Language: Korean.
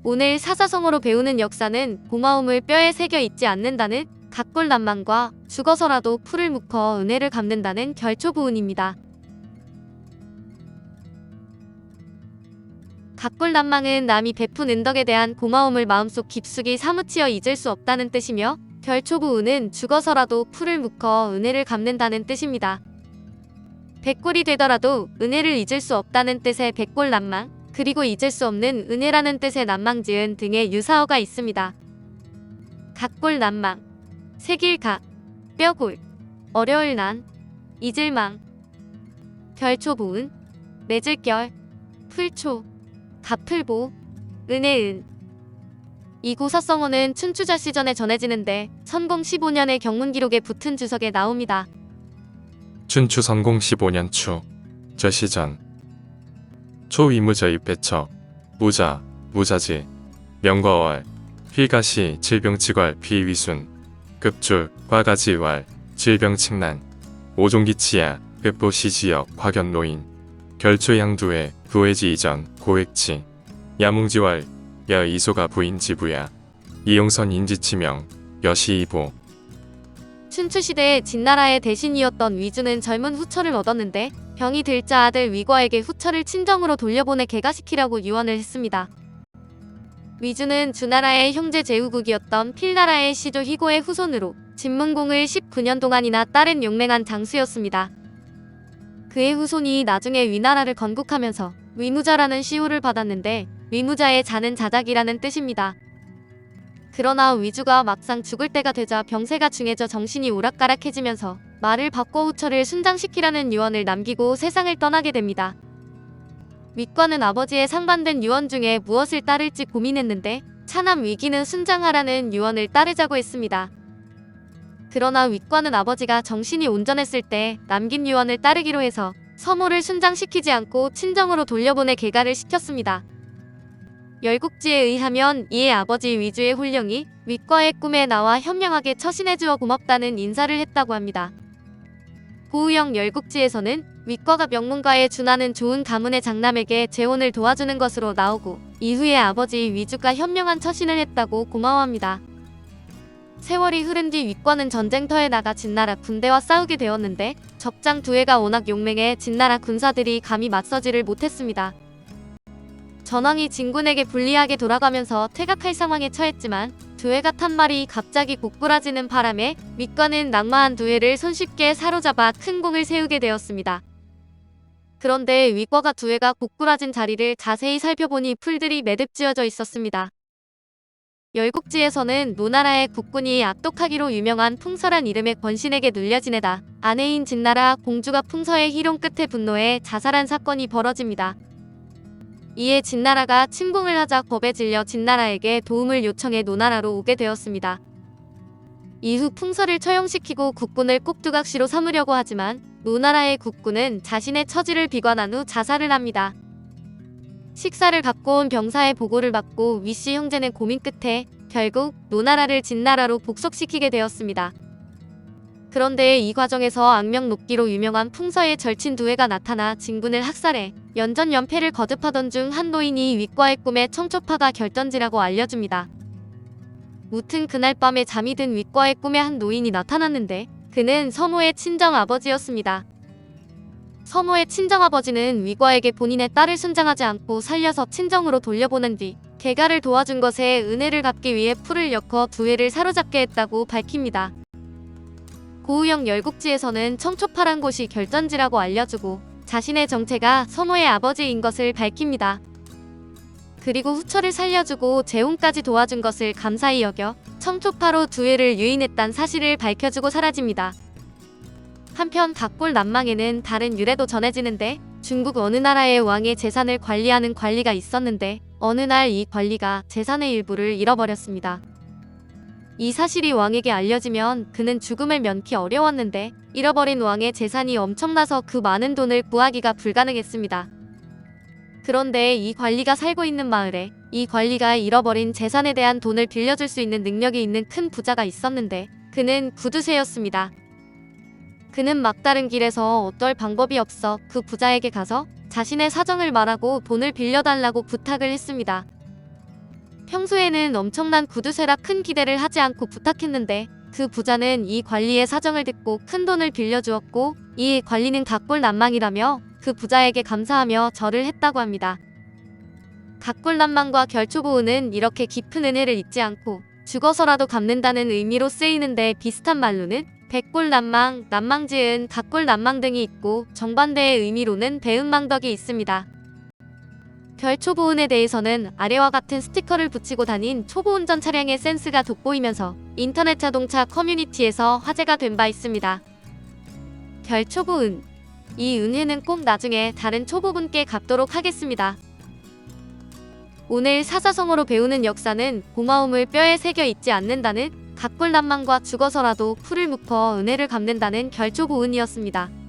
오늘 사자성어로 배우는 역사는 고마움을 뼈에 새겨 있지 않는다는 각골난망과 죽어서라도 풀을 묶어 은혜를 갚는다는 결초부은입니다. 각골난망은 남이 베푼 은덕에 대한 고마움을 마음속 깊숙이 사무치어 잊을 수 없다는 뜻이며, 결초부은은 죽어서라도 풀을 묶어 은혜를 갚는다는 뜻입니다. 백골이 되더라도 은혜를 잊을 수 없다는 뜻의 백골난망, 그리고 잊을 수 없는 은혜라는 뜻의 난망지은 등의 유사어가 있습니다. 각골난망, 새길 각, 뼈골, 어려울 난, 잊을 망. 결초부은, 맺을 결, 풀초, 갚을보, 은혜은. 이 고사성어는 춘추자 시전에 전해지는데 선공 15년의 경문기록에 붙은 주석에 나옵니다. 춘추 선공 15년 추, 저 시전. 초위무저의 배척, 무자, 무자지, 명과월, 휘가시, 질병치괄, 비위순, 급줄, 과가지왈, 질병칙난, 오종기치야, 급보시지역, 화견노인, 결초양두회, 부회지 이전, 고액치, 야뭉지왈, 여이소가 부인지부야, 이용선 인지치명, 여시이보. 춘추시대에 진나라의 대신이었던 위주는 젊은 후처를 얻었는데 병이 들자 아들 위과에게 후처를 친정으로 돌려보내 개가시키라고 유언을 했습니다. 위주는 주나라의 형제 제후국이었던 필나라의 시조 희고의 후손으로 진문공을 19년 동안이나 따른 용맹한 장수였습니다. 그의 후손이 나중에 위나라를 건국하면서 위무자라는 시호를 받았는데, 위무자의 자는 자작이라는 뜻입니다. 그러나 위주가 막상 죽을 때가 되자 병세가 중해져 정신이 오락가락해지면서 말을 바꿔 후처를 순장시키라는 유언을 남기고 세상을 떠나게 됩니다. 위과는 아버지의 상반된 유언 중에 무엇을 따를지 고민했는데 차남 위기는 순장하라는 유언을 따르자고 했습니다. 그러나 위과는 아버지가 정신이 온전했을 때 남긴 유언을 따르기로 해서 서모를 순장시키지 않고 친정으로 돌려보내 개가를 시켰습니다. 열국지에 의하면 이에 아버지 위주의 홀령이 위과의 꿈에 나와 현명하게 처신해주어 고맙다는 인사를 했다고 합니다. 고우영 열국지에서는 위과가 명문가에 준하는 좋은 가문의 장남에게 재혼을 도와주는 것으로 나오고, 이후에 아버지 위주가 현명한 처신을 했다고 고마워합니다. 세월이 흐른 뒤 위과는 전쟁터에 나가 진나라 군대와 싸우게 되었는데 적장 두해가 워낙 용맹해 진나라 군사들이 감히 맞서지를 못했습니다. 전왕이 진군에게 불리하게 돌아가면서 퇴각할 상황에 처했지만 두해가 탄 말이 갑자기 고꾸라지는 바람에 위과는 낙마한 두해를 손쉽게 사로잡아 큰 공을 세우게 되었습니다. 그런데 위과가 두해가 고꾸라진 자리를 자세히 살펴보니 풀들이 매듭지어져 있었습니다. 열국지에서는 노나라의 국군이 악독하기로 유명한 풍서란 이름의 권신에게 눌려 지내다 아내인 진나라 공주가 풍서의 희롱 끝에 분노해 자살한 사건이 벌어집니다. 이에 진나라가 침공을 하자 겁에 질려 진나라에게 도움을 요청해 노나라로 오게 되었습니다. 이후 풍서를 처형시키고 국군을 꼭두각시로 삼으려고 하지만 노나라의 국군은 자신의 처지를 비관한 후 자살을 합니다. 식사를 갖고 온 병사의 보고를 받고 위씨 형제는 고민 끝에 결국 노나라를 진나라로 복속시키게 되었습니다. 그런데 이 과정에서 악명 높기로 유명한 풍서의 절친 두해가 나타나 진군을 학살해 연전연패를 거듭하던 중 한 노인이 위과의 꿈에 청초파가 결전지라고 알려줍니다. 무튼 그날 밤에 잠이 든 위과의 꿈에 한 노인이 나타났는데 그는 서모의 친정아버지였습니다. 서모의 친정아버지는 위과에게 본인의 딸을 순장하지 않고 살려서 친정으로 돌려보낸 뒤 개가를 도와준 것에 은혜를 갚기 위해 풀을 엮어 두해를 사로잡게 했다고 밝힙니다. 고우영 열국지에서는 청초파란 곳이 결전지라고 알려주고 자신의 정체가 서모의 아버지인 것을 밝힙니다. 그리고 후처를 살려주고 재혼까지 도와준 것을 감사히 여겨 청초파로 두해를 유인했다는 사실을 밝혀주고 사라집니다. 한편 각골난망에는 다른 유래도 전해지는데 중국 어느 나라의 왕의 재산을 관리하는 관리가 있었는데 어느 날 이 관리가 재산의 일부를 잃어버렸습니다. 이 사실이 왕에게 알려지면 그는 죽음을 면키 어려웠는데 잃어버린 왕의 재산이 엄청나서 그 많은 돈을 구하기가 불가능했습니다. 그런데 이 관리가 살고 있는 마을에 이 관리가 잃어버린 재산에 대한 돈을 빌려줄 수 있는 능력이 있는 큰 부자가 있었는데 그는 구두쇠였습니다. 그는 막다른 길에서 어떨 방법이 없어 그 부자에게 가서 자신의 사정을 말하고 돈을 빌려달라고 부탁을 했습니다. 평소에는 엄청난 구두쇠라 큰 기대를 하지 않고 부탁했는데 그 부자는 이 관리의 사정을 듣고 큰 돈을 빌려주었고 이 관리는 각골난망이라며 그 부자에게 감사하며 절을 했다고 합니다. 각골난망과 결초보은은 이렇게 깊은 은혜를 잊지 않고 죽어서라도 갚는다는 의미로 쓰이는데 비슷한 말로는 백골난망, 난망지은, 각골난망 등이 있고 정반대의 의미로는 배은망덕이 있습니다. 결초보은에 대해서는 아래와 같은 스티커를 붙이고 다닌 초보운전 차량의 센스가 돋보이면서 인터넷 자동차 커뮤니티에서 화제가 된 바 있습니다. 결초보은. 이 은혜는 꼭 나중에 다른 초보분께 갚도록 하겠습니다. 오늘 사사성어로 배우는 역사는 고마움을 뼈에 새겨 잊지 않는다는 각골난망과 죽어서라도 풀을 묶어 은혜를 갚는다는 결초보은이었습니다.